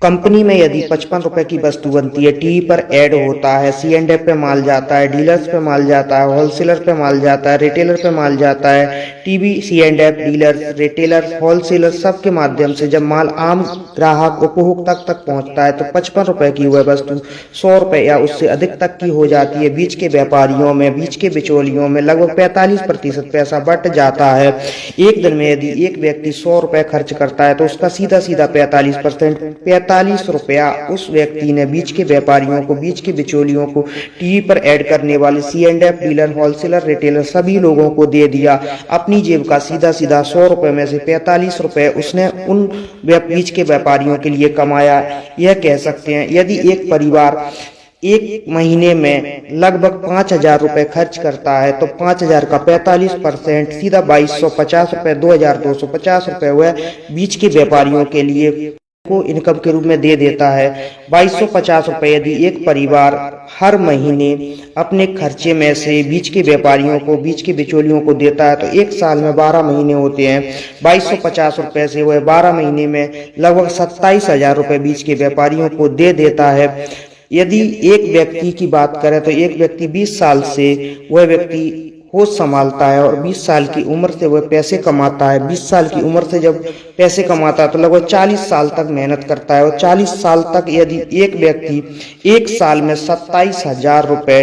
Company में यदि 55 रुपए की वस्तु बनती है, टीवी पर ऐड होता है, C&F पे माल जाता है, डीलर्स पे माल जाता है, होलसेलर पे माल जाता है, रिटेलर पे माल जाता है, TV C&F dealers, retailer, wholesaler सबके माध्यम से जब माल आम ग्राहक उपभोक्ता तक पहुंचता है तो 55 रुपए की वह वस्तु 100 रुपए या उससे अधिक तक की हो जाती है। बीच के व्यापारियों में, बीच के बिचौलियों में लगभग 45% पैसा बट जाता है। एक दिन में यदि एक व्यक्ति 100 रुपए खर्च करता है तो उसका सीधा सीधा 45 रुपया उस व्यक्ति ने बीच के व्यापारियों को, बीच के बिचौलियों को, टीवी पर ऐड करने वाले C&F डीलर, होलसेलर, रिटेलर सभी लोगों को दे दिया। अपनी जेब का सीधा सीधा 100 रुपए में से 45 रुपए उसने उन बीच के व्यापारियों के लिए कमाया। यह कह सकते हैं यदि एक परिवार एक महीने में लगभग 5,000 रुपए खर्च करता है तो 5,000 का 45% सीधा 2,250 रुपए, 2,250 रुपए वह बीच के व्यापारियों के लिए को इनकम के रूप में दे देता है। 2,250 रुपए यदि एक परिवार हर महीने अपने खर्चे में से बीच के व्यापारियों को, बीच के बिचौलियों को देता है तो एक साल में 12 महीने होते हैं। 2,250 रुपए से वह 12 महीने में लगभग 27,000 रुपए बीच के व्यापारियों को दे देता है। यदि एक व्यक्ति की बात करें तो एक व्यक्ति 20 साल से वह व्यक्ति होश संभालता है और 20 साल की उम्र से वह पैसे कमाता है। 20 साल की उम्र से जब पैसे कमाता है तो लगभग 40 साल तक मेहनत करता है और 40 साल तक यदि एक व्यक्ति एक साल में 27,000 रुपए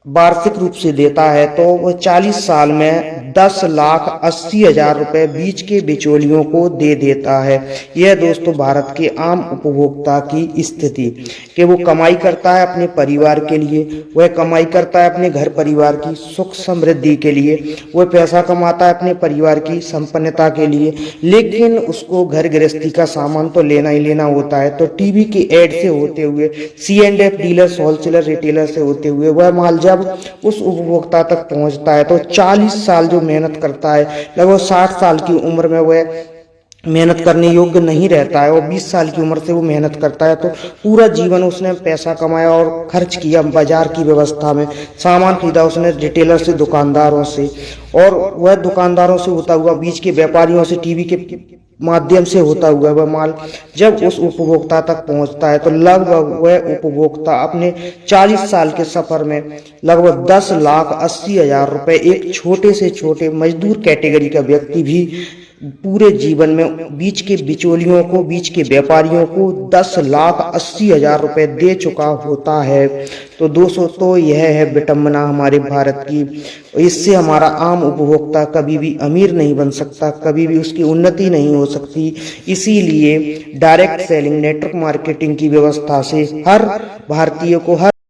वार्षिक रूप से देता है तो वह 40 साल में 10,80,000 रुपए बीच के बिचौलियों को दे देता है। यह दोस्तों भारत के आम उपभोक्ता की स्थिति कि वो कमाई करता है अपने परिवार के लिए, वह कमाई करता है अपने घर परिवार की सुख समृद्धि के लिए, वह पैसा कमाता है अपने परिवार की संपन्नता के लिए, लेकिन उसको घर गृहस्थी का सामान तो लेना ही लेना होता है। तो टीवी के ऐड से होते हुए, C&F डीलर्स, होलसेलर, रिटेलर से होते हुए वह माल जब उस उपभोक्ता तक पहुंचता है तो 40 साल जो मेहनत करता है, लगभग 60 साल की उम्र में वह मेहनत करने योग्य नहीं रहता है और 20 साल की उम्र से वो मेहनत करता है तो पूरा जीवन उसने पैसा कमाया और खर्च किया बाजार की व्यवस्था में, सामान खरीदा उसने रिटेलर से, दुकानदारों से, और वह दुकानदारों से होता हुआ, बीच के व्यापारियों से, टीवी के माध्यम से होता हुआ वह माल जब उस उपभोक्ता तक पहुंचता है तो लगभग वह उपभोक्ता अपने 40 साल के सफर में लगभग 10,80,000 रुपए एक छोटे से छोटे मजदूर कैटेगरी का व्यक्ति भी पूरे जीवन में बीच के बिचौलियों को, बीच के व्यापारियों को 10,80,000 रुपए दे चुका होता है। तो दोस्तों तो यह है विडंबना हमारे भारत की। इससे हमारा आम उपभोक्ता कभी भी अमीर नहीं बन सकता, कभी भी उसकी उन्नति नहीं हो सकती। इसीलिए डायरेक्ट सेलिंग, नेटवर्क मार्केटिंग की व्यवस्था से हर भारतीय को, हर